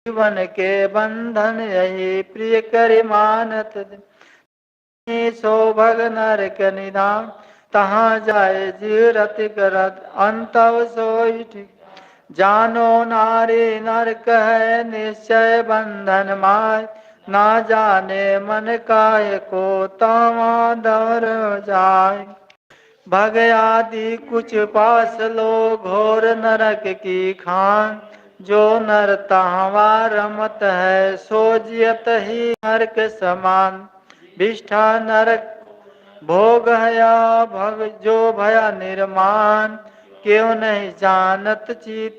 जीवन के बंधन यही प्रिय कर मानत सो भग नरक निधान तहाँ जाए जीव रति करत अंतव सोई ठीक जानो नारी नरक है निश्चय बंधन माय ना जाने मन काय को तमा दर जाय भग आदि कुछ पास लो घोर नरक की खान जो नर तहवा रमत है सो जियत ही नरक समान विष्ठा नरक भोग हया भग जो भया निर्माण क्यों नहीं जानत चित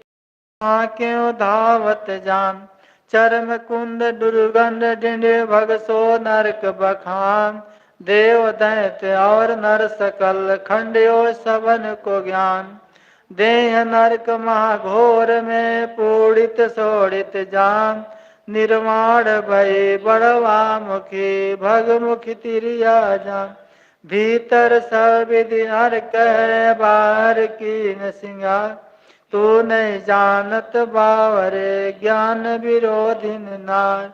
क्यों धावत जान चरम कुंड दुर्गंध डिंड भग सो नरक बखान देव दैत्य और नर सकल खंड्यो सबन को ज्ञान देह नरक महाघोर में पूड़ित सोड़ित जान निर्माण भय बड़वा मुखी भगमुखी तिरिया जान भीतर सब विधि नरक है बाहर की न सिंगार तू नहीं जानत बावरे ज्ञान विरोधिन नार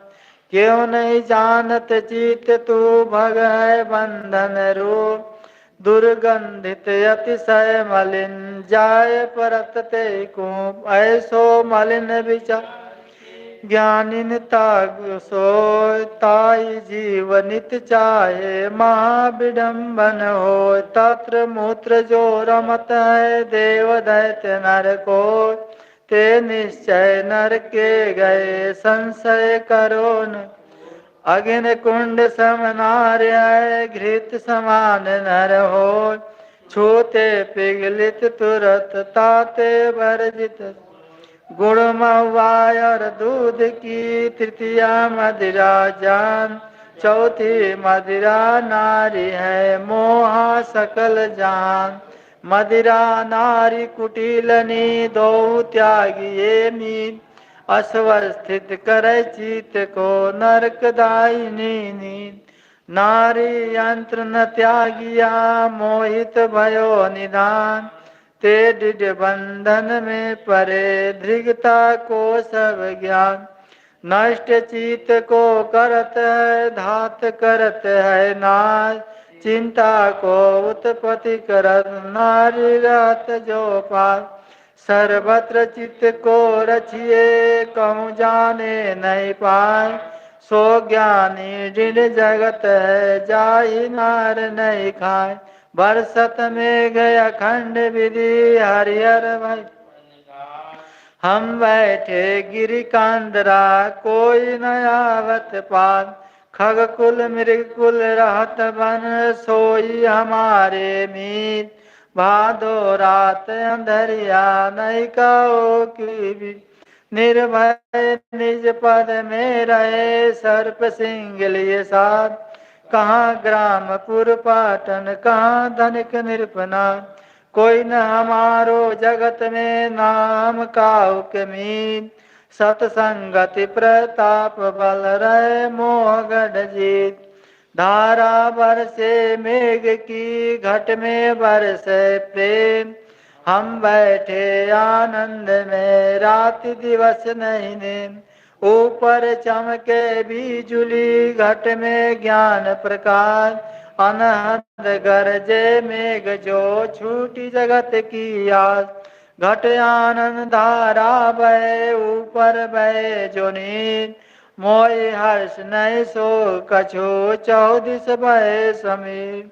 क्यों नहीं जानत चित तू भग है बंधन रूप दुर्गंधित अतिशय मलिन जाय परत ते कुप ऐसो मलिन विचार ज्ञानिन ताग सो ताई जीवनित चाहे महाविडम्बन हो तत्र मूत्र जो रमत है देव दैत्य नर को ते निश्चय नर के गए संशय करो न अग्नि कुंड समनार्य घृत समान नर हो छूते पिघलित तुरत ताते वर्जित गुड़ महुआ और दूध की तृतीया मदिरा जान चौथी मदिरा नारी है मोहा सकल जान मदिरा नारी कुटिलनी दो त्यागिए नींद अस्वस्थित करे चित को नरकदायिनी नींद नारी यंत्र न त्यागिया मोहित भयो निदान ते दिड बंधन में परे धृगता को सब ज्ञान नष्ट चित को करत है धात करत है नाश चिंता को उत्पत्ति करत नारी रहत जो पास सर्वत्र चित्त को रचिए कहूँ जाने नहीं पाए सो ज्ञानी दृढ़ जगत है जाहि नार नहीं खाए बरसत में गया खंड विधि हरिहर भाई हम बैठे गिरी कांदरा कोई न आवत पान खग कुल मृग कुल रहत बन सोई हमारे मीत भादो रात अंधरिया नहीं कहो की निर्भय निज पद में रहे सर्प सिंगलिय साथ कहाँ ग्रामपुर पाटन कहाँ धनिक निरपना कोई न हमारो जगत में नाम काउ के मीन सतसंगति प्रताप बल रहे मोह गढ़ जीत धारा बरसे मेघ की घट में बरसे प्रेम हम बैठे आनंद में रात दिवस नहीं नेम ऊपर चमके बिजुली घट में ज्ञान प्रकाश अनहद गरजे मेघ जो छूटी जगत की आस घट आनंद धारा बहे ऊपर बहे जो नींद मोय हर्ष नहीं सो कछो चौदिस बहे समीर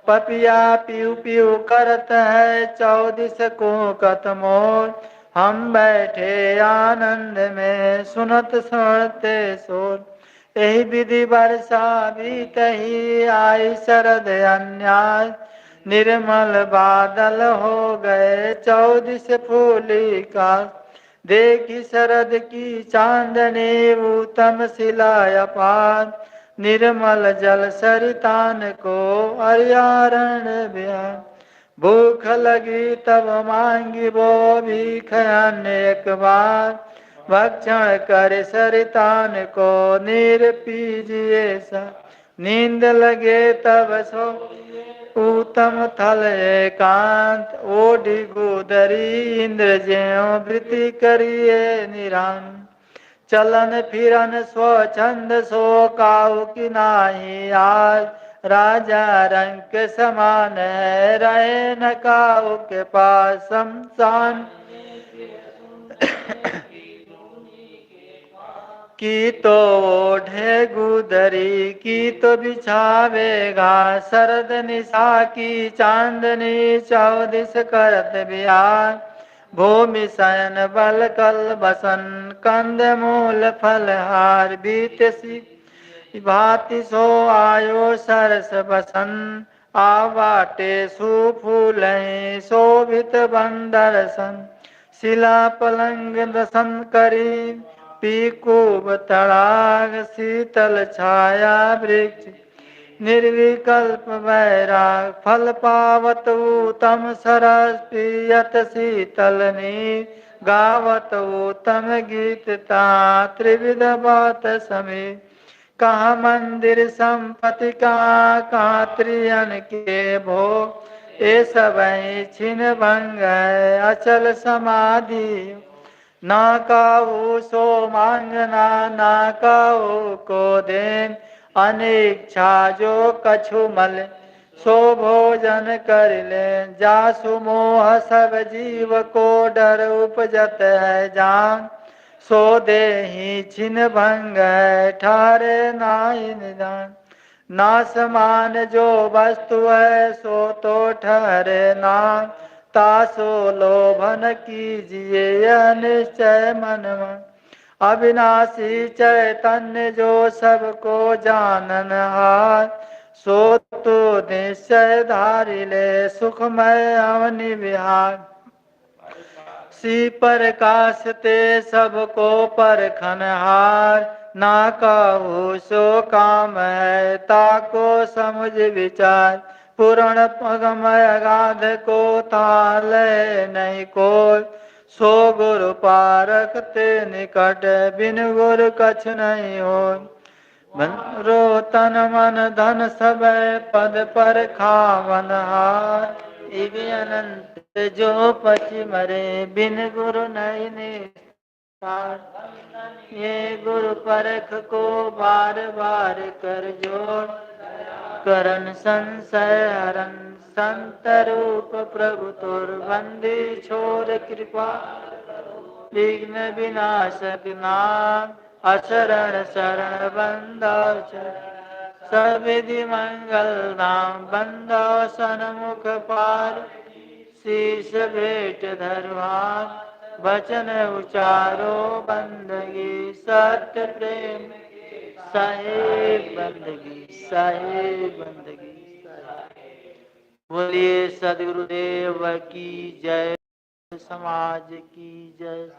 पपिया पीऊ पीऊ करत है चौदिस को कतमोर हम बैठे आनंद में सुनत सुनते सोर यही विधि वर्षा बीत ही आई शरद अन्याय निर्मल बादल हो गए चौदिस फूली का देखी शरद की चांदनी उत्तम शिला अपार निर्मल जल सरितान को हरियारण ब्याह भूख लगी तब मांगी वो भीख अनेक बार भक्षण कर सरितान को नीर पीजिए सा नींद लगे तब सो उत्तम थल एकांत ओढ़ी गुदरी इंद्र ज्यों वृत्ति करिए निरान चलन फिरन स्वच्छंद सो काहू की नाही आज। राजा रंक समान है रहे न काहू के पास। शमशान की तो ओढ़े गुदरी की तो बिछावे घास। शरद निशा की चांदनी चौदिस करत बिहार। भूमि शयन बल कल बसन कंद मूल फलहार। बीत सी भांति सो आयो सरस बसन। आवाटे सुफूल शोभित बंदरसन। शिला पलंग दसन करी पीकूब तड़ाग। शीतल छाया वृक्ष निर्विकल्प वैराग। फल पावत उत्तम सरस पियत शीतल नीर। गावत उत्तम गीत ता त्रिविध बात समीर। कहाँ मंदिर संपत्ति कहाँ त्रियन के भोग। ये सब छिन भंग है अचल समाधि। ना काहू सो मांगना ना काहू को देन। अनिच्छा जो कछु मल सो भोजन कर ले। जासु मोह सब जीव को डर उपजत है जान। सो देहि छिन भंग है ठारे नाहि निदान। ना समान जो वस्तु है सो तो ठहरे नाम। तासो लोभन कीजिए यह निश्चय मन मन। अविनाशी चैतन्य जो सबको जानन हार। सो तो निश्चय धारि ले सुखमय अवनि विहार। सी प्रकाश ते सबको परखन हार। ना कहू सो काम है ताको समझ विचार। पूर्ण पगम अगाध को ताले नहीं कोई। सो गुरु पारक ते निकट बिन गुरु कछ नहीं हो। रो तन मन धन सब पद पर खावन हार। इवि अनंत जो पति मरे बिन गुरु नहीं निस्तार। ये गुरु परख को बार बार कर जोड़। करन संशय हरन संत रूप प्रभु तोर। बंदी छोड़ कृपा विघ्न विनाशक नाम। अशरण शरण बंदो सविधि मंगल धाम। बंदो सन्मुख पार शीश भेंट धरवान। वचन उचारो बंदगी सत्य प्रेम साहेब बंदगी साहेब बंदगी। बोलिए सदगुरुदेव की जय। समाज की जय।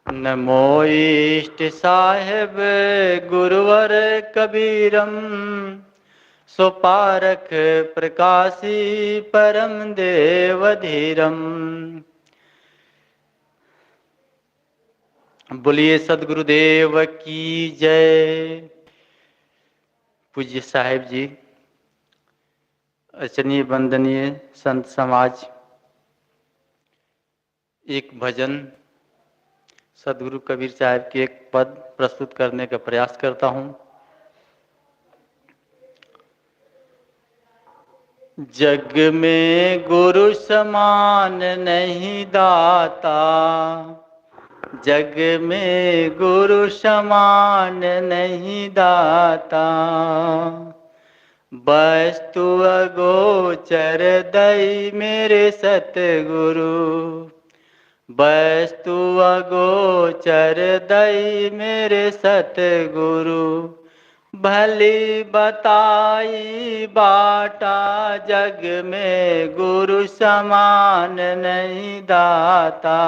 नमो इष्ट साहेब गुरुवर कबीरम। सुपारख प्रकाशी परम देव धीरम। बोलिए सदगुरुदेव की जय। पूज्य साहेब जी, अर्चनीय वंदनीय संत समाज, एक भजन सदगुरु कबीर साहब के एक पद प्रस्तुत करने का प्रयास करता हूं। जग में गुरु समान नहीं दाता। जग में गुरु समान नहीं दाता। वस्तु अगोचर दई मेरे सतगुरु, वस्तु अगोचर दई मेरे सतगुरु, भली बताई बाटा जग में गुरु समान नहीं दाता।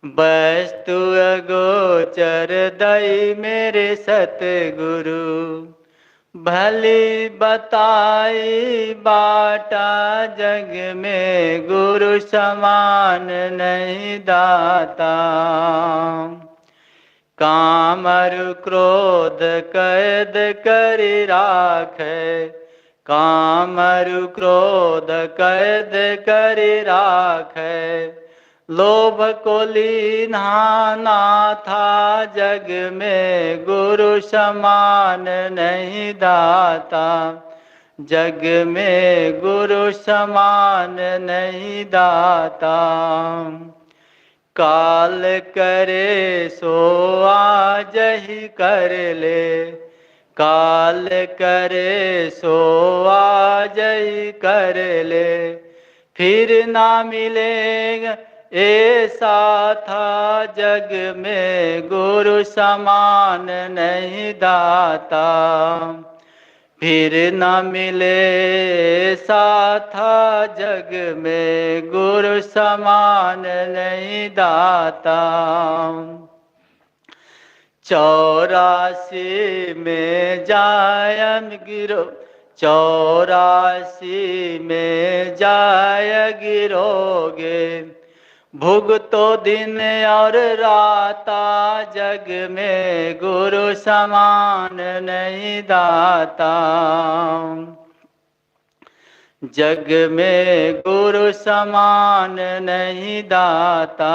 वस्तु अगोचर दई मेरे सतगुरु, भली बताई बाटा जग में गुरु समान नहीं दाता। कामरु क्रोध कैद कर राखे, कामरु क्रोध कैद कर राखे, लोभ को लीना ना था जग में गुरु समान नहीं दाता। जग में गुरु समान नहीं दाता। काल करे सो आज ही कर ले, काल करे सो आज ही कर ले, फिर ना मिलेगा ऐसा था जग में गुरु समान नहीं दाता। फिर न मिले साथा जग में गुरु समान नहीं दाता। 84 में जायन गिरो, 84 में जाय गिरोगे, भुगतो दिन और राता जग में गुरु समान नहीं दाता। जग में गुरु समान नहीं दाता।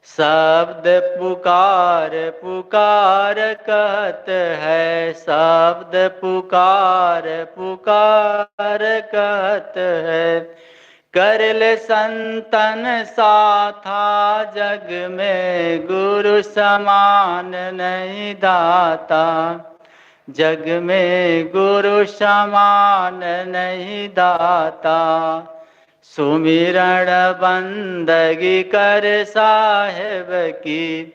शब्द पुकार पुकार कहत है, शब्द पुकार पुकार कहत है, कर ले संतन साथा जग में गुरु समान नहीं दाता। जग में गुरु समान नहीं दाता। सुमिरण बंदगी कर साहेब की,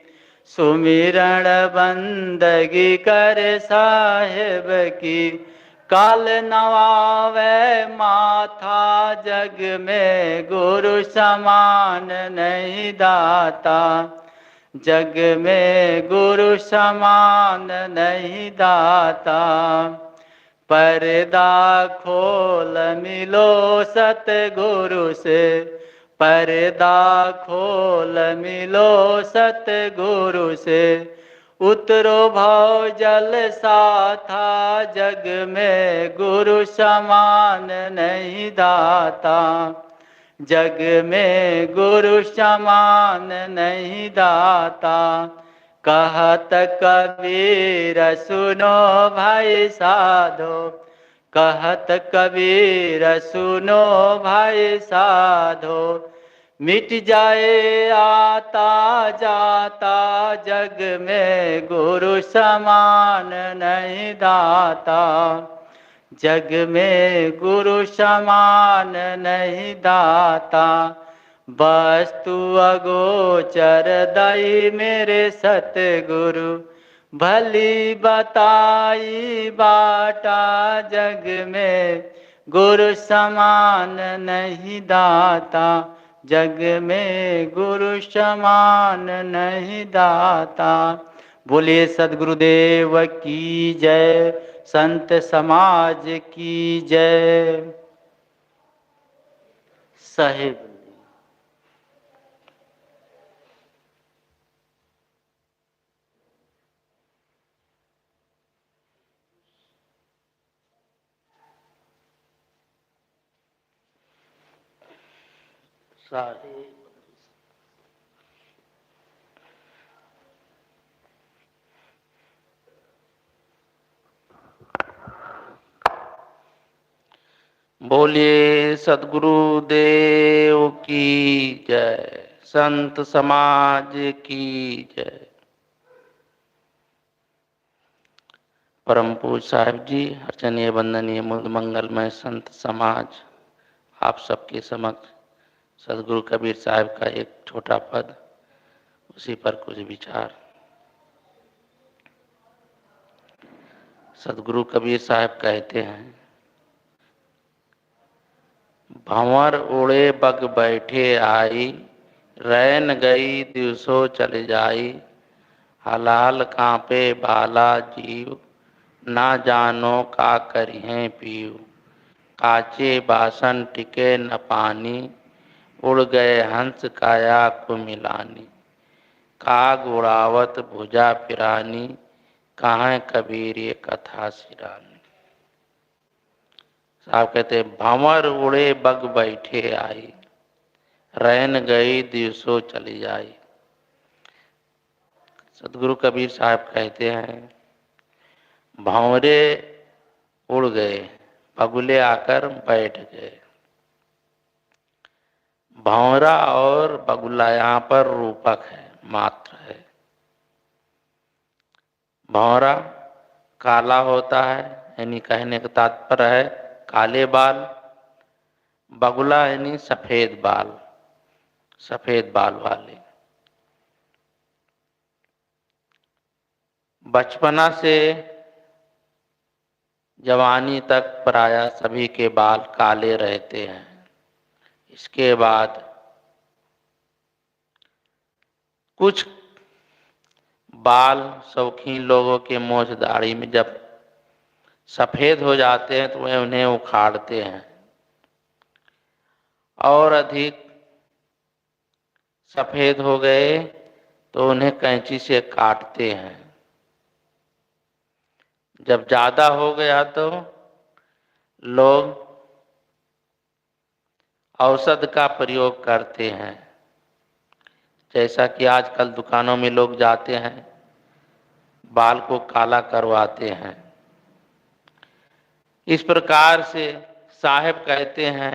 सुमिरण बंदगी कर साहेब की, काल नवावे माथा जग में गुरु समान नहीं दाता। जग में गुरु समान नहीं दाता। पर्दा खोल मिलो सतगुरु से, पर्दा खोल मिलो सतगुरु से, उतरो भव जल साथा जग में गुरु समान नहीं दाता। जग में गुरु समान नहीं दाता। कहत कबीर सुनो भाई साधो, कहत कबीर सुनो भाई साधो, मिट जाए आता जाता जग में गुरु समान नहीं दाता। जग में गुरु समान नहीं दाता। वस्तु अगोचर दई मेरे सतगुरु, भली बताई बाटा जग में गुरु समान नहीं दाता। जग में गुरु समान नहीं दाता। बोलिए सद्गुरुदेव की जय, संत समाज की जय। साहिब साहिब बोलिए सद्गुरुदेव की जय, संत समाज की जय। परम पूज्य साहिब जी, अर्चनीय वंदनीय मूल मंगलमय संत समाज, आप सबके समक्ष सदगुरु कबीर साहब का एक छोटा पद, उसी पर कुछ विचार। सदगुरु कबीर साहब कहते हैं, भंवर उड़े बग बैठे आई, रैन गई दिवसों चल जाई, हलाल कांपे बाला जीव, ना जानो का करिहें पीव, काचे बासन टिके न पानी, उड़ गए हंस काया को मिलानी, काग उड़ावत भुजा पिरानी, कहाँ कबीर ये कथा सिरानी। साहब कहते, भंवर उड़े बग बैठे आई, रैन गई दिवसों चली जाई। सदगुरु कबीर साहब कहते हैं, भंवरे उड़ गए, बगुले आकर बैठ गए। भंवरा और बगुला यहाँ पर रूपक है, मात्र है। भंवरा काला होता है, यानी कहने का तात्पर्य है काले बाल। बगुला यानी सफेद बाल, सफेद बाल वाले। बचपना से जवानी तक प्रायः सभी के बाल काले रहते हैं। इसके बाद कुछ बाल शौकीन लोगों के मूंछ दाढ़ी में जब सफेद हो जाते हैं तो वे उन्हें उखाड़ते हैं और अधिक सफेद हो गए तो उन्हें कैंची से काटते हैं। जब ज्यादा हो गया तो लोग औषध का प्रयोग करते हैं, जैसा कि आजकल दुकानों में लोग जाते हैं, बाल को काला करवाते हैं। इस प्रकार से साहब कहते हैं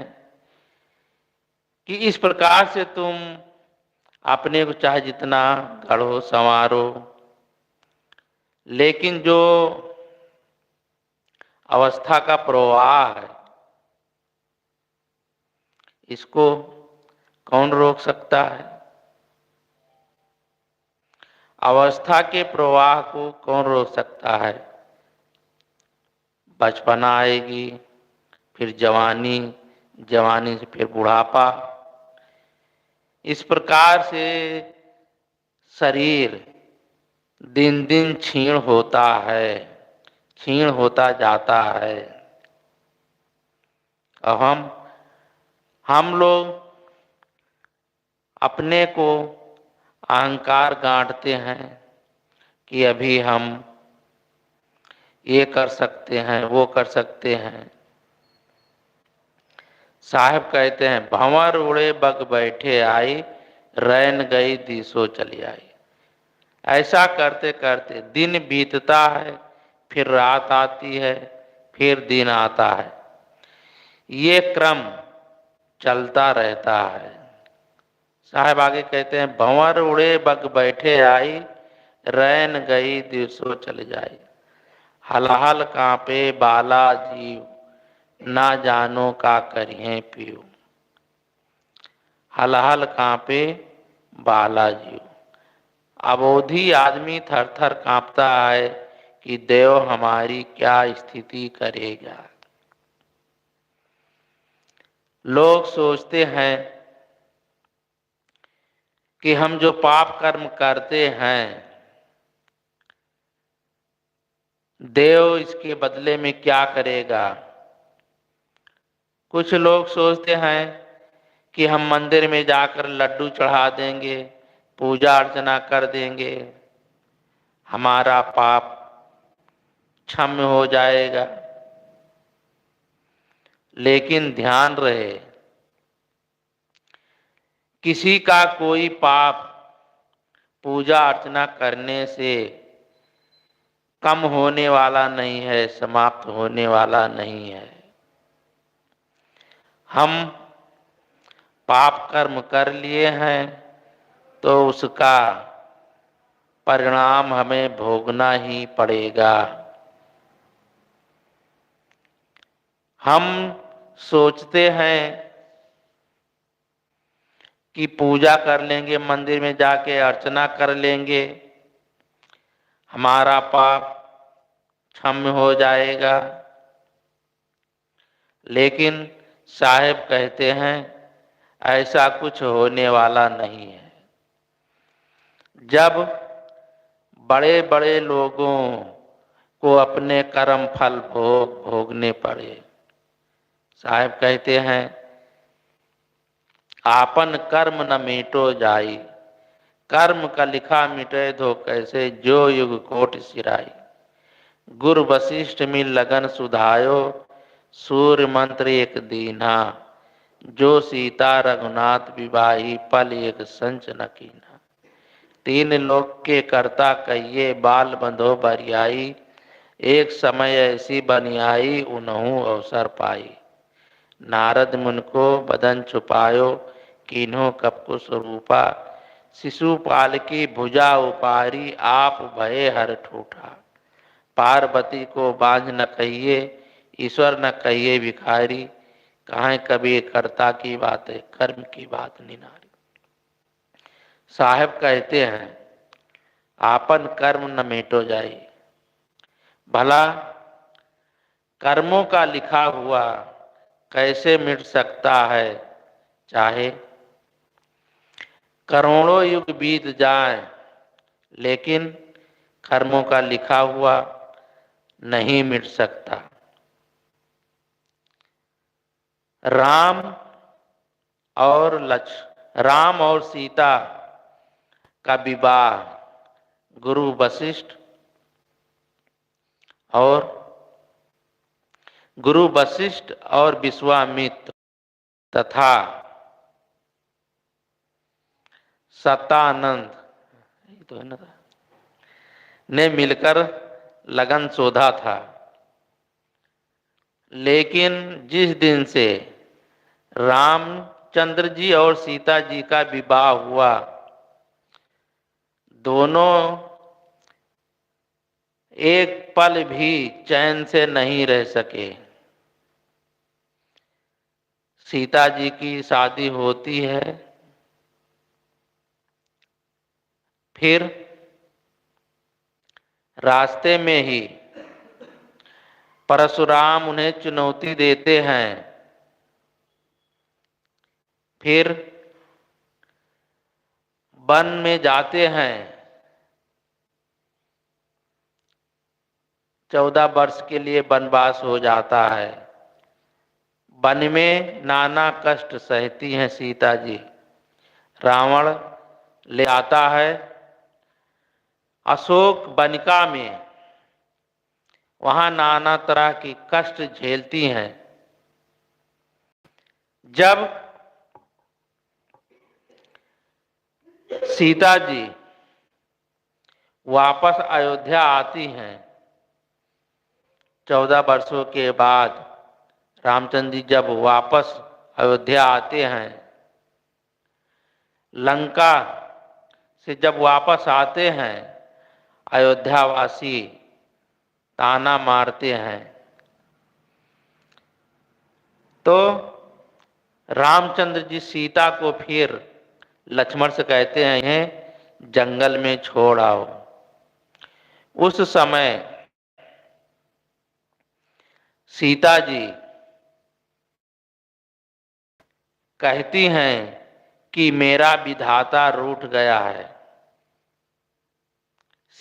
कि इस प्रकार से तुम अपने को चाहे जितना गढ़ो संवारो, लेकिन जो अवस्था का प्रवाह है, इसको कौन रोक सकता है? अवस्था के प्रवाह को कौन रोक सकता है? बचपना आएगी, फिर जवानी, जवानी से फिर बुढ़ापा। इस प्रकार से शरीर दिन दिन क्षीण होता है, क्षीण होता जाता है। और हम लोग अपने को अहंकार गांठते हैं कि अभी हम ये कर सकते हैं, वो कर सकते हैं। साहब कहते हैं, भंवर उड़े बग बैठे आई, रैन गई दिसो चली आई। ऐसा करते करते दिन बीतता है, फिर रात आती है, फिर दिन आता है। ये क्रम चलता रहता है। साहब आगे कहते हैं, भंवर उड़े बग बैठे आई, रैन गई दिवसों चल जाई, हलहल कांपे बाला जीव, ना जानो का करिहें पीऊ। हलहल कांपे बाला जीव, अबोधी आदमी थर थर कांपता है कि देव हमारी क्या स्थिति करेगा। लोग सोचते हैं कि हम जो पाप कर्म करते हैं, देव इसके बदले में क्या करेगा। कुछ लोग सोचते हैं कि हम मंदिर में जाकर लड्डू चढ़ा देंगे, पूजा अर्चना कर देंगे, हमारा पाप क्षम्य हो जाएगा। लेकिन ध्यान रहे, किसी का कोई पाप पूजा अर्चना करने से कम होने वाला नहीं है, समाप्त होने वाला नहीं है। हम पाप कर्म कर लिए हैं तो उसका परिणाम हमें भोगना ही पड़ेगा। हम सोचते हैं कि पूजा कर लेंगे, मंदिर में जाके अर्चना कर लेंगे, हमारा पाप क्षम्य हो जाएगा। लेकिन साहेब कहते हैं ऐसा कुछ होने वाला नहीं है। जब बड़े बड़े लोगों को अपने कर्म फल भोगने पड़े, साहेब कहते हैं आपन कर्म न मिटो जाई, कर्म का लिखा मिटे धो कैसे, जो युग कोटि सिराई। गुरु वशिष्ठ मिल लगन सुधायो, सूर्य मंत्र एक दीना, जो सीता रघुनाथ विवाही, पल एक संच न कीना। तीन लोक के कर्ता कहिए, बाल बंधो बरियाई, एक समय ऐसी बनी आई, उन्हु अवसर पाई। नारद मुन को बदन छुपायो, कीन्हो कपकु स्वरूपा, शिशुपाल की भुजा उपारी, आप भये हर ठूठा। पार्वती को बांझ न कहिए, ईश्वर न कहिए भिखारी, कहाँ कबीर कर्ता की बात है, कर्म की बात निनारी। साहेब कहते हैं आपन कर्म न मिटो जाए। भला कर्मों का लिखा हुआ कैसे मिट सकता है? चाहे करोड़ों युग बीत जाए, लेकिन कर्मों का लिखा हुआ नहीं मिट सकता। राम और सीता का विवाह गुरु वशिष्ठ और विश्वामित्र तथा सतानंद तो है ना ने मिलकर लगन शोधा था। लेकिन जिस दिन से रामचंद्र जी और सीता जी का विवाह हुआ, दोनों एक पल भी चैन से नहीं रह सके। सीता जी की शादी होती है, फिर रास्ते में ही परशुराम उन्हें चुनौती देते हैं। फिर वन में जाते हैं, 14 वर्ष के लिए वनवास हो जाता है। वन में नाना कष्ट सहती हैं सीता जी। रावण ले आता है अशोक वनिका में, वहां नाना तरह की कष्ट झेलती हैं। जब सीता जी वापस अयोध्या आती हैं 14 वर्षों के बाद, रामचंद्र जी जब वापस अयोध्या आते हैं, लंका से जब वापस आते हैं, अयोध्यावासी ताना मारते हैं। तो रामचंद्र जी सीता को फिर लक्ष्मण से कहते हैं इन्हें जंगल में छोड़ आओ। उस समय सीता जी कहती हैं कि मेरा विधाता रूठ गया है।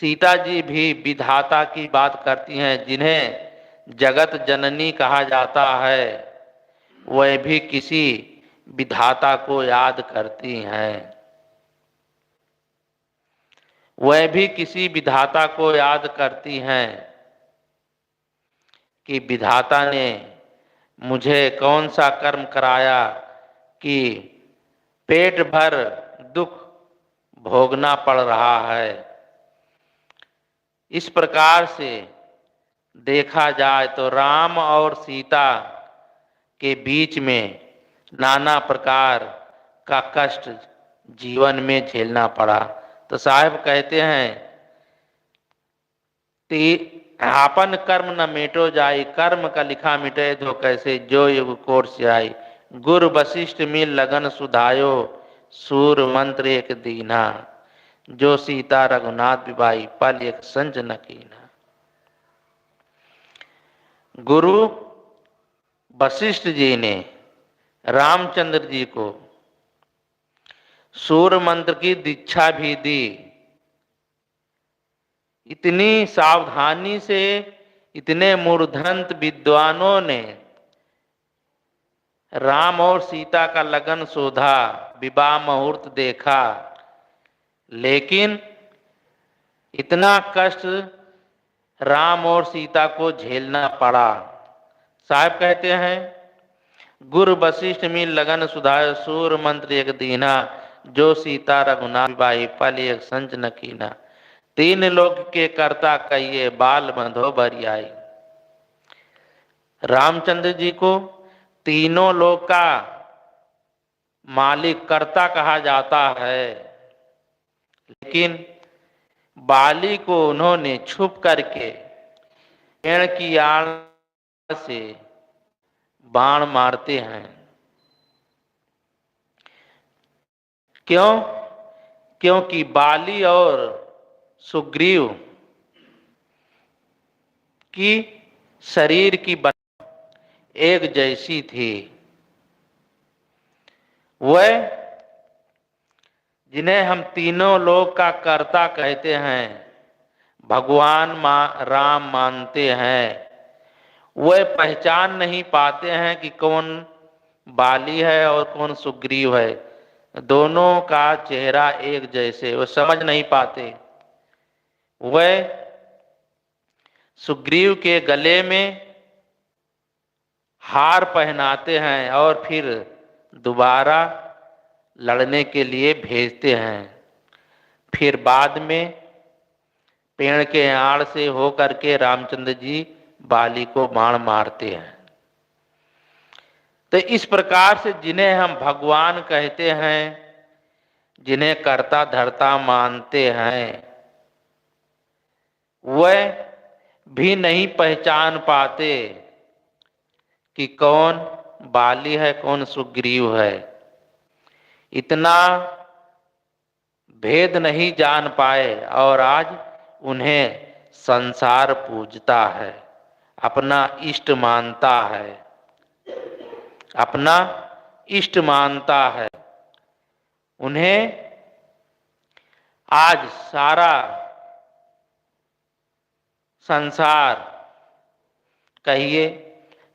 सीता जी भी विधाता की बात करती हैं। जिन्हें जगत जननी कहा जाता है, वह भी किसी विधाता को याद करती हैं। वह भी किसी विधाता को याद करती हैं कि विधाता ने मुझे कौन सा कर्म कराया कि पेट भर दुख भोगना पड़ रहा है। इस प्रकार से देखा जाए तो राम और सीता के बीच में नाना प्रकार का कष्ट जीवन में झेलना पड़ा। तो साहब कहते हैं आपन कर्म न मेटो जाई, कर्म का लिखा मिटे तो कैसे, जो युग कोट से आई। गुरु वशिष्ठ मिल लगन सुधायो, सूर मंत्र एक दीना, जो सीता रघुनाथ विभाई, पल एक संज न कीना। गुरु वशिष्ठ जी ने रामचंद्र जी को सूर मंत्र की दीक्षा भी दी। इतनी सावधानी से इतने मूर्धंत विद्वानों ने राम और सीता का लगन शोधा, विवाह मुहूर्त देखा, लेकिन इतना कष्ट राम और सीता को झेलना पड़ा। साहब कहते हैं, गुरु वशिष्ठ मिल लगन सुधाय, सूर मंत्र एक दीना, जो सीता रघुनाथ विभाई, पल एक संज न कीना। तीन लोक के कर्ता कहिए, बाल बंधो बरियाई। रामचंद्र जी को तीनों लोक का मालिक कर्ता कहा जाता है, लेकिन बाली को उन्होंने छुप करके पेड़ की आड़ से बाण मारते हैं। क्यों? क्योंकि बाली और सुग्रीव की शरीर की बन एक जैसी थी। वह जिन्हें हम तीनों लोक का कर्ता कहते हैं, भगवान राम मानते हैं, वह पहचान नहीं पाते हैं कि कौन बाली है और कौन सुग्रीव है। दोनों का चेहरा एक जैसे, वो समझ नहीं पाते। वह सुग्रीव के गले में हार पहनाते हैं और फिर दोबारा लड़ने के लिए भेजते हैं। फिर बाद में पेड़ के आड़ से होकर के रामचंद्र जी बाली को बाण मारते हैं। तो इस प्रकार से जिन्हें हम भगवान कहते हैं, जिन्हें कर्ता धर्ता मानते हैं, वह भी नहीं पहचान पाते कि कौन बाली है कौन सुग्रीव है। इतना भेद नहीं जान पाए और आज उन्हें संसार पूजता है, अपना इष्ट मानता है, अपना इष्ट मानता है। उन्हें आज सारा संसार कहिए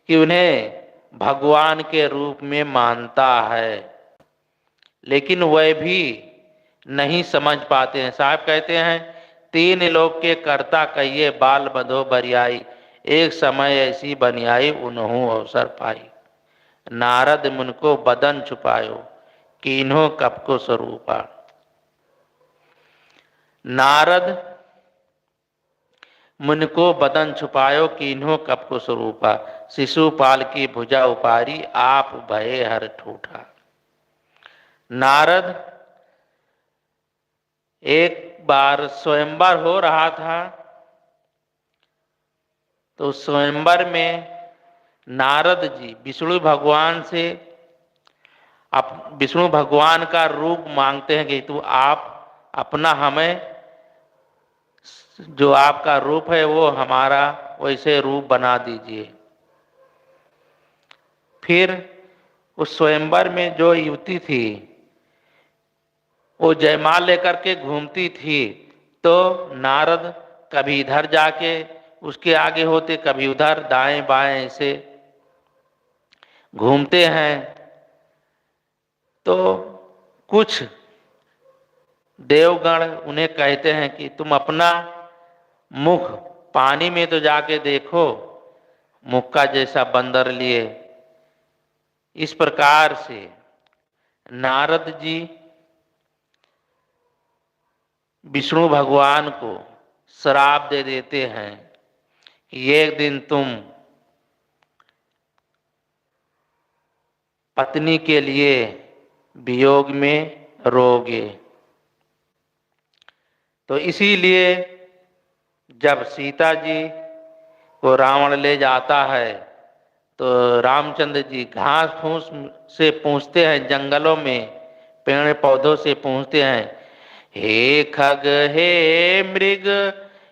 कि उन्हें भगवान के रूप में मानता है, लेकिन वह भी नहीं समझ पाते हैं। साहब कहते हैं, तीन लोक के कर्ता कहिए, बाल बंधो बरियाई, एक समय ऐसी बनियाई उन्हों अवसर पाई। नारद मुन को बदन छुपायो, कीन्हो कप को स्वरूपा। नारद मुन को बदन छुपायो, कीन्हो कप को स्वरूपा। शिशुपाल की भुजा उपारी, आप भये हर ठूठा। नारद एक बार स्वयंवर हो रहा था, तो स्वयंवर में नारद जी विष्णु भगवान से विष्णु भगवान का रूप मांगते हैं कि तू आप अपना हमें जो आपका रूप है वो हमारा वैसे रूप बना दीजिए। फिर उस स्वयंवर में जो युवती थी वो जयमाल लेकर के घूमती थी, तो नारद कभी इधर जाके उसके आगे होते, कभी उधर दाएं बाएं ऐसे घूमते हैं। तो कुछ देवगण उन्हें कहते हैं कि तुम अपना मुख पानी में तो जाके देखो, मुक्का जैसा बंदर लिए। इस प्रकार से नारद जी विष्णु भगवान को श्राप दे देते हैं कि एक दिन तुम पत्नी के लिए वियोग में रोगे। तो इसीलिए जब सीता जी को रावण ले जाता है तो रामचंद्र जी घास फूस से पूछते हैं, जंगलों में पेड़ पौधों से पूछते हैं, हे खग हे मृग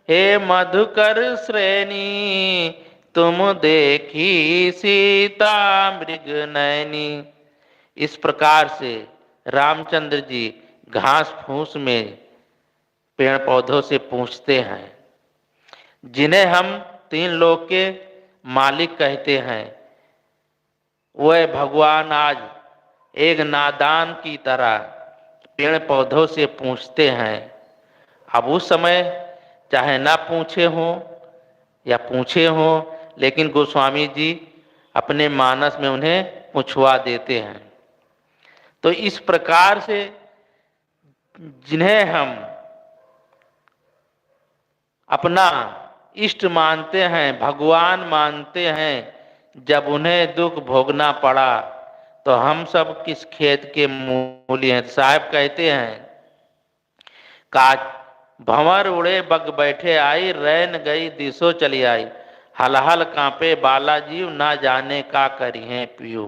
हे मधुकर श्रेणी, तुम देखी सीता मृग नैनी। इस प्रकार से रामचंद्र जी घास फूस में पेड़ पौधों से पूछते हैं, जिन्हें हम तीन लोक के मालिक कहते हैं, वह भगवान आज एक नादान की तरह पेड़ पौधों से पूछते हैं। अब उस समय चाहे ना पूछे हों या पूछे हों, लेकिन गोस्वामी जी अपने मानस में उन्हें पूछवा देते हैं। तो इस प्रकार से जिन्हें हम अपना इष्ट मानते हैं, भगवान मानते हैं, जब उन्हें दुख भोगना पड़ा तो हम सब किस खेत के मूली हैं। साहब कहते हैं, का भंवर उड़े बग बैठे आई, रैन गई दिशो चली आई, हल हल कांपे बालाजी, ना जाने का करी है पियो।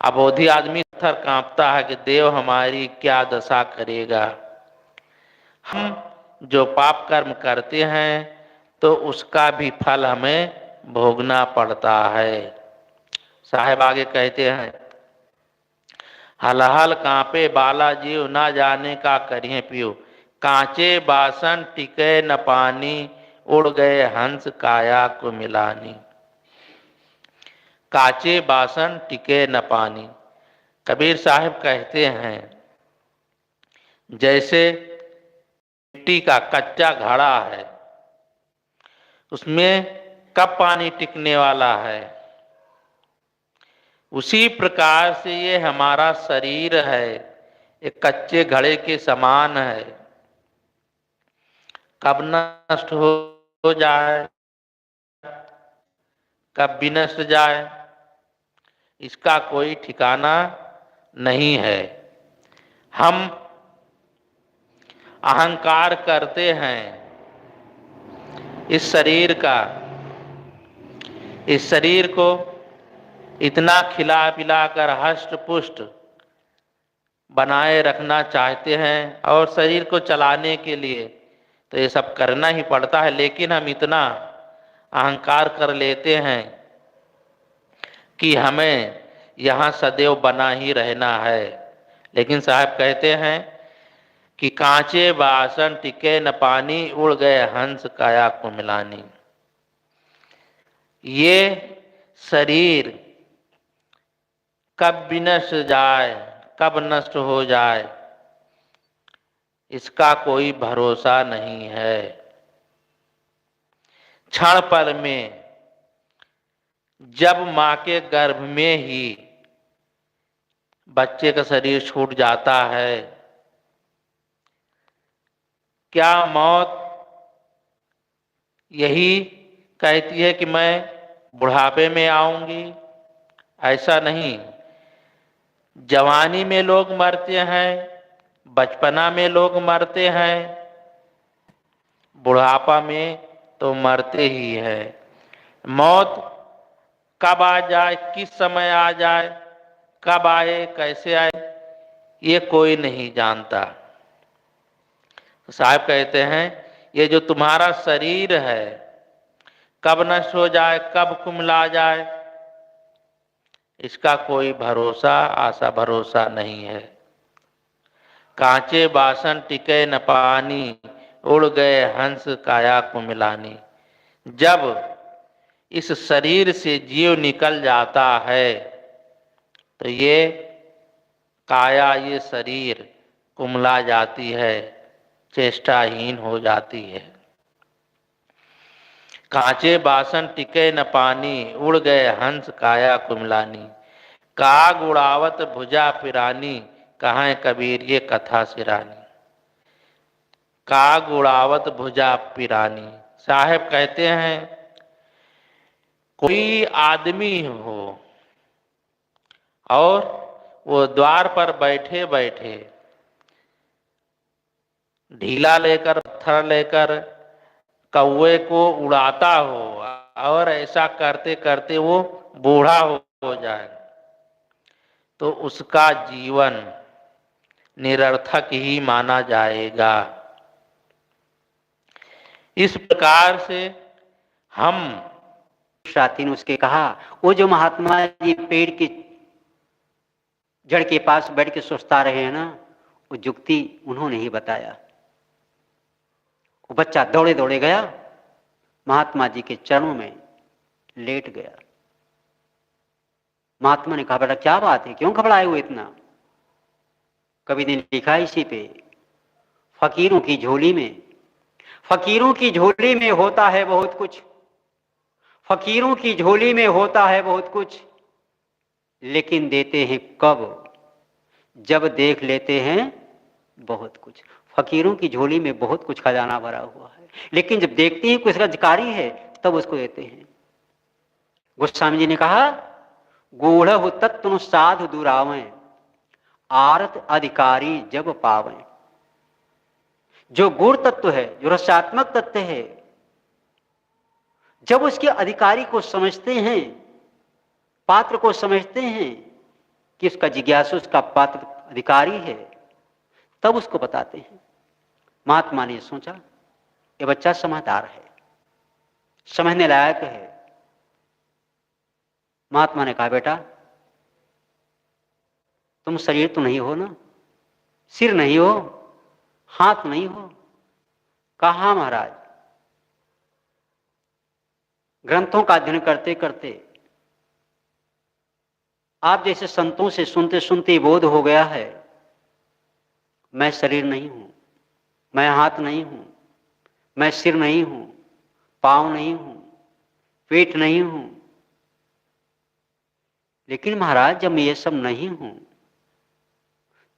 अबोधी आदमी थर कांपता है कि देव हमारी क्या दशा करेगा। हम जो पाप कर्म करते हैं तो उसका भी फल हमें भोगना पड़ता है। साहेब आगे कहते हैं, हल हल कांपे बालाजी, ना जाने का करिए पियो, कांचे बासन टिके न पानी, उड़ गए हंस काया को मिलानी। काचे बासन टिके न पानी, कबीर साहब कहते हैं, जैसे मिट्टी का कच्चा घड़ा है, उसमें कब पानी टिकने वाला है, उसी प्रकार से ये हमारा शरीर है, एक कच्चे घड़े के समान है। कब नष्ट हो जाए, कब विनष्ट जाए, इसका कोई ठिकाना नहीं है। हम अहंकार करते हैं इस शरीर का, इस शरीर को इतना खिला पिला कर हष्ट पुष्ट बनाए रखना चाहते हैं, और शरीर को चलाने के लिए तो ये सब करना ही पड़ता है। लेकिन हम इतना अहंकार कर लेते हैं कि हमें यहाँ सदैव बना ही रहना है। लेकिन साहब कहते हैं कि कांचे बासन टिके न पानी, उड़ गए हंस काया को मिलानी। ये शरीर कब विनष्ट जाए, कब नष्ट हो जाए, इसका कोई भरोसा नहीं है। क्षण पल में जब मां के गर्भ में ही बच्चे का शरीर छूट जाता है, क्या मौत यही कहती है कि मैं बुढ़ापे में आऊंगी? ऐसा नहीं। जवानी में लोग मरते हैं, बचपना में लोग मरते हैं, बुढ़ापा में तो मरते ही है। मौत कब आ जाए, किस समय आ जाए, कब आए, कैसे आए, ये कोई नहीं जानता। साहब कहते हैं, ये जो तुम्हारा शरीर है कब नष्ट हो जाए, कब कुम्हला जाए, इसका कोई भरोसा आशा भरोसा नहीं है। कांचे बासन टिके न पानी, उड़ गए हंस काया को मिलानी। जब इस शरीर से जीव निकल जाता है तो ये काया, ये शरीर कुम्हला जाती है, चेष्टाहीन हो जाती है। कांचे बासन टिके न पानी, उड़ गए हंस काया कुम्हलानी। काग उड़ावत भुजा पिरानी, कहाँ कबीर ये कथा सिरानी। काग उड़ावत भुजा पिरानी। साहब कहते हैं, कोई आदमी हो और वो द्वार पर बैठे बैठे ढीला लेकर, पत्थर लेकर कौवे को उड़ाता हो और ऐसा करते करते वो बूढ़ा हो जाए तो उसका जीवन निरर्थक ही माना जाएगा। इस प्रकार से हम साथी ने उसके कहा, वो जो महात्मा जी पेड़ की जड़ के पास बैठ के सोचता रहे हैं ना, वो जुक्ति उन्होंने ही बताया। वो बच्चा दौड़े दौड़े गया, महात्मा जी के चरणों में लेट गया। महात्मा ने कहा, बेटा क्या बात है, क्यों घबराए हुए इतना? कवि ने लिखा इसी पे, फकीरों की झोली में, फकीरों की झोली में होता है बहुत कुछ, फकीरों की झोली में होता है बहुत कुछ, लेकिन देते हैं कब? जब देख लेते हैं बहुत कुछ। फकीरों की झोली में बहुत कुछ खजाना भरा हुआ है, लेकिन जब देखते हैं कुछ अधिकारी है तब उसको देते हैं। गोस्वामी जी ने कहा, गूढ़ तत्व साधु दुरावें, आरत अधिकारी जब पावें। जो गूढ़ तत्व है, जो रसात्मक तत्व है, जब उसके अधिकारी को समझते हैं, पात्र को समझते हैं कि उसका जिज्ञासु उसका पात्र अधिकारी है, तब उसको बताते हैं। महात्मा ने सोचा, ये बच्चा समझदार है, समझने लायक है। महात्मा ने कहा, बेटा तुम शरीर तो नहीं हो ना, सिर नहीं हो, हाथ नहीं हो। कहा महाराज, ग्रंथों का अध्ययन करते करते आप जैसे संतों से सुनते सुनते बोध हो गया है, मैं शरीर नहीं हूं, मैं हाथ नहीं हूं, मैं सिर नहीं हूं, पांव नहीं हूं, पेट नहीं हूं। लेकिन महाराज जब मैं ये सब नहीं हूं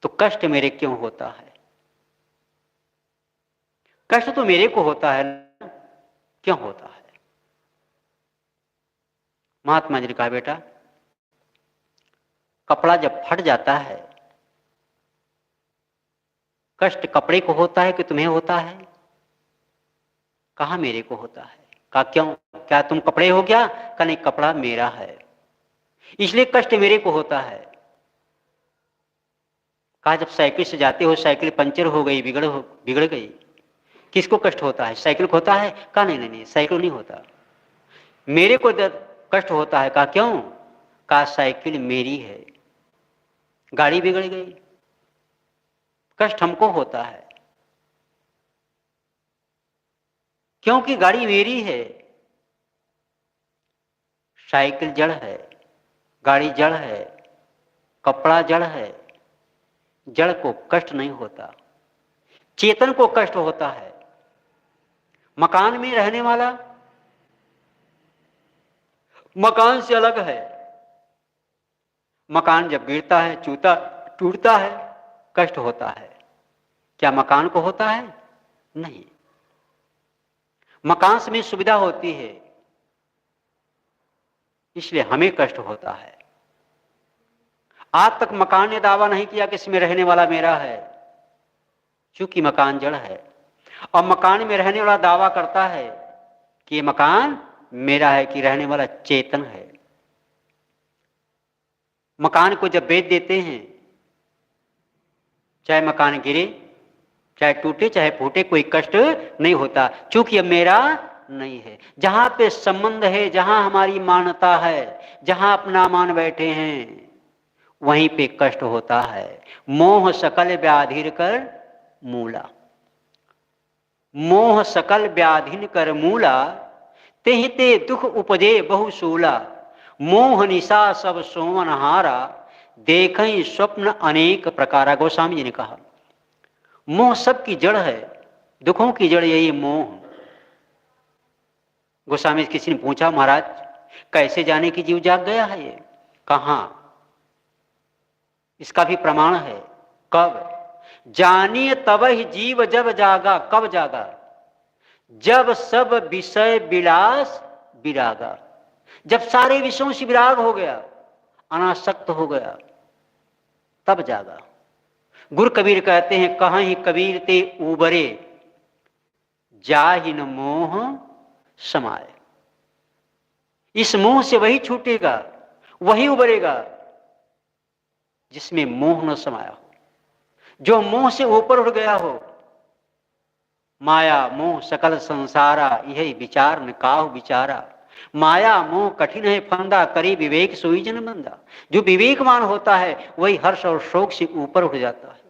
तो कष्ट मेरे क्यों होता है? कष्ट तो मेरे को होता है, क्यों होता है? महात्मा जी ने कहा, बेटा कपड़ा जब फट जाता है, कष्ट कपड़े को होता है कि तुम्हें होता है? कहा मेरे को होता है। कहा क्यों, क्या तुम कपड़े हो क्या? कहा नहीं, कपड़ा मेरा है, इसलिए कष्ट मेरे को होता है। कहा जब साइकिल से जाते हो, साइकिल पंचर हो गई, बिगड़ गई, किसको कष्ट होता है? साइकिल को होता है? कहा नहीं नहीं नहीं, साइकिल नहीं होता, मेरे को कष्ट होता है। कहा क्यों? कहा साइकिल मेरी है, गाड़ी बिगड़ गई, कष्ट हमको होता है, क्योंकि गाड़ी मेरी है। साइकिल जड़ है, गाड़ी जड़ है, कपड़ा जड़ है, जड़ को कष्ट नहीं होता, चेतन को कष्ट होता है। मकान में रहने वाला मकान से अलग है, मकान जब गिरता है, टूटता है, कष्ट होता है। क्या मकान को होता है? नहीं। मकान में सुविधा होती है, इसलिए हमें कष्ट होता है। आज तक मकान ने दावा नहीं किया कि इसमें रहने वाला मेरा है, क्योंकि मकान जड़ है। और मकान में रहने वाला दावा करता है कि ये मकान मेरा है, कि रहने वाला चेतन है। मकान को जब बेच देते हैं, चाहे मकान गिरे, चाहे टूटे, चाहे फूटे, कोई कष्ट नहीं होता, क्योंकि अब मेरा नहीं है। जहां पे संबंध है, जहां हमारी मान्यता है, जहां अपना मान बैठे हैं, वहीं पे कष्ट होता है। मोह सकल व्याधिर कर मूला, मोह सकल व्याधिन कर मूला, तेहि ते दुख उपजे बहुसूला। मोह निशा सब सोमन हारा, देखई स्वप्न अनेक प्रकारा। गोस्वामी जी ने कहा, मोह सबकी जड़ है, दुखों की जड़ यही मोह। गोस्वामी किसी ने पूछा, महाराज कैसे जाने की जीव जाग गया है ये? कहां? इसका भी प्रमाण है। कब? जानिए तब ही जीव जब जागा। कब जागा? जब सब विषय विलास विरागा, जब सारे विषयों से विराग हो गया, अनासक्त हो गया, तब जागा। गुरु कबीर कहते हैं, कहाँ ही कबीर ते उबरे, जाहिन मोह समाए। इस मोह से वही छूटेगा, वही उबरेगा जिसमें मोह न समाया हो, जो मोह से ऊपर उठ गया हो। माया मोह सकल संसारा, यही विचार न काहु विचारा। माया मोह कठिन है फंदा, करी विवेक सोई जन बंदा। जो विवेकवान होता है वही हर्ष और शोक से ऊपर उठ जाता है,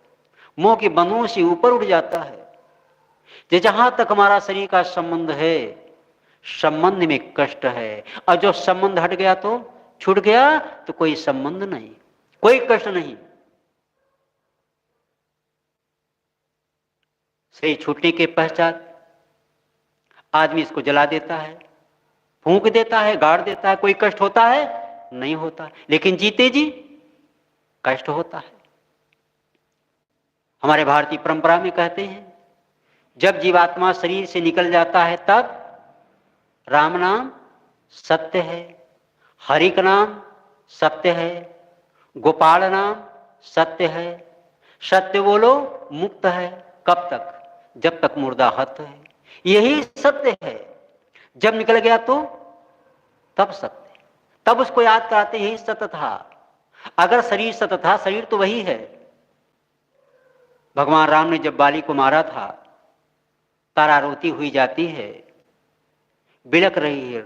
मोह के बंधनों से ऊपर उठ जाता है। जो जहां तक हमारा शरीर का संबंध है, संबंध में कष्ट है, और जो संबंध हट गया तो छूट गया तो कोई संबंध नहीं, कोई कष्ट नहीं। शरीर छूटने के पश्चात आदमी इसको जला देता है, फूंक देता है, गाड़ देता है। कोई कष्ट होता है? नहीं होता। लेकिन जीते जी कष्ट होता है। हमारे भारतीय परंपरा में कहते हैं, जब जीवात्मा शरीर से निकल जाता है तब राम नाम सत्य है, हरि का नाम सत्य है, गोपाल नाम सत्य है। सत्य बोलो मुक्त है। कब तक? जब तक मुर्दा हत है। यही सत्य है। जब निकल गया तो तब सत्य, तब उसको याद कराते यही सत्य था। अगर शरीर सत्य था, शरीर तो वही है। भगवान राम ने जब बाली को मारा था, तारा रोती हुई जाती है, बिलक रही है,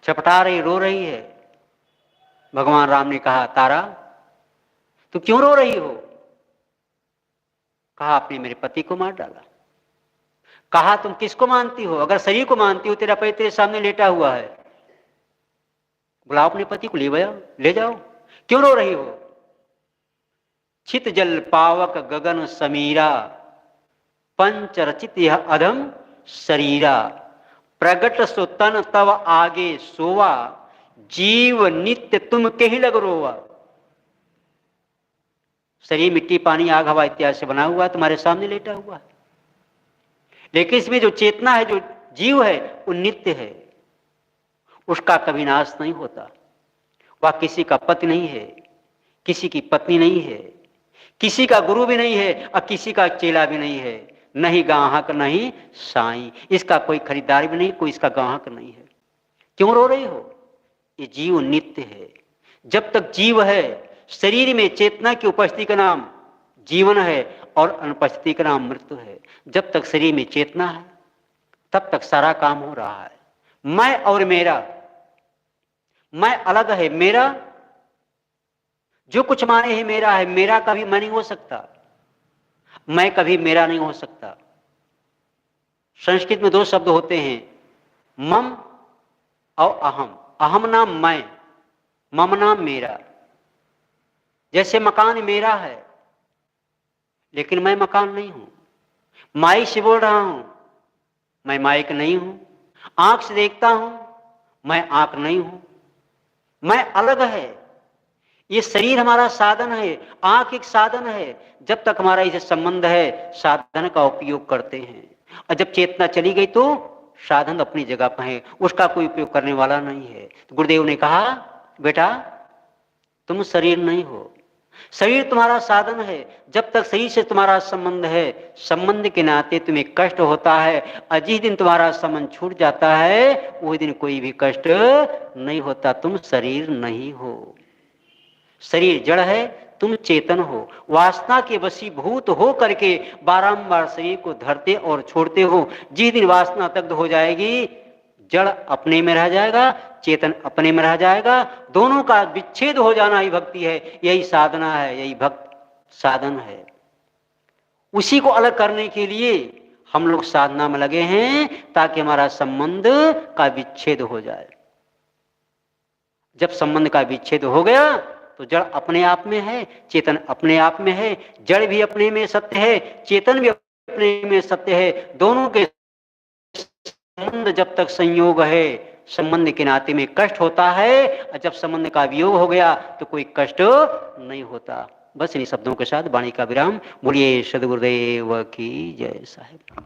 छपटा रही, रो रही है। भगवान राम ने कहा, तारा तू क्यों रो रही हो? कहा, आपने मेरे पति को मार डाला। कहा, तुम किसको मानती हो? अगर शरीर को मानती हो, तेरा पति तेरे सामने लेटा हुआ है, बुलाओ अपने पति को, ले जाओ। क्यों रो रही हो? चित जल पावक गगन समीरा, पंच रचित यह अधम शरीरा। प्रगट सो तन तव आगे सोवा, जीव नित्य तुम कहीं लग रोवा। शरीर मिट्टी पानी आग हवा इत्यादि से बना हुआ, तुम्हारे सामने लेटा हुआ है। लेकिन इसमें जो चेतना है, जो जीव है, वो नित्य है, उसका कभी नाश नहीं होता। वह किसी का पति नहीं है, किसी की पत्नी नहीं है, किसी का गुरु भी नहीं है और किसी का चेला भी नहीं है। नहीं गाहक नहीं साईं, इसका कोई खरीदार भी नहीं, कोई इसका गाहक नहीं है। क्यों रो रही हो? ये जीव नित्य है। जब तक जीव है, शरीर में चेतना की उपस्थिति का नाम जीवन है और अनुपस्थिति का नाम मृत्यु है। जब तक शरीर में चेतना है तब तक सारा काम हो रहा है। मैं और मेरा, मैं अलग है, मेरा जो कुछ माने है मेरा है, मेरा कभी मैं नहीं हो सकता, मैं कभी मेरा नहीं हो सकता। संस्कृत में दो शब्द होते हैं, मम और अहम। अहम नाम मैं, मम नाम मेरा। जैसे मकान मेरा है लेकिन मैं मकान नहीं हूं। माइक से बोल रहा हूं, मैं माइक नहीं हूं। आंख से देखता हूं, मैं आंख नहीं हूं। मैं अलग है। ये शरीर हमारा साधन है, आंख एक साधन है। जब तक हमारा इसे संबंध है, साधन का उपयोग करते हैं, और जब चेतना चली गई तो साधन अपनी जगह पर है, उसका कोई उपयोग करने वाला नहीं है। तो गुरुदेव ने कहा, बेटा तुम शरीर नहीं हो, शरीर तुम्हारा साधन है। जब तक शरीर से तुम्हारा संबंध है, संबंध के नाते तुम्हें कष्ट होता है, और जिस दिन तुम्हारा संबंध छूट जाता है उस दिन कोई भी कष्ट नहीं होता। तुम शरीर नहीं हो। शरीर जड़ है, तुम चेतन हो। वासना के वशीभूत हो करके बारंबार शरीर को धरते और छोड़ते हो। जिस दिन वासना दग्ध हो जाएगी, जड़ अपने में रह जाएगा, चेतन अपने में रह जाएगा। दोनों का विच्छेद हो जाना ही भक्ति है, यही साधना है, यही भक्त साधन है। उसी को अलग करने के लिए हम लोग साधना में लगे हैं, ताकि हमारा संबंध का विच्छेद हो जाए। जब संबंध का विच्छेद हो गया तो जड़ अपने आप में है, चेतन अपने आप में है। जड़ भी अपने में सत्य है, चेतन भी अपने में सत्य है। दोनों के संबंध जब तक संयोग है, संबंध के नाते में कष्ट होता है, और जब संबंध का वियोग हो गया तो कोई कष्ट नहीं होता। बस इन शब्दों के साथ वाणी का विराम। बोलिए सद्गुरुदेव की जय साहिब।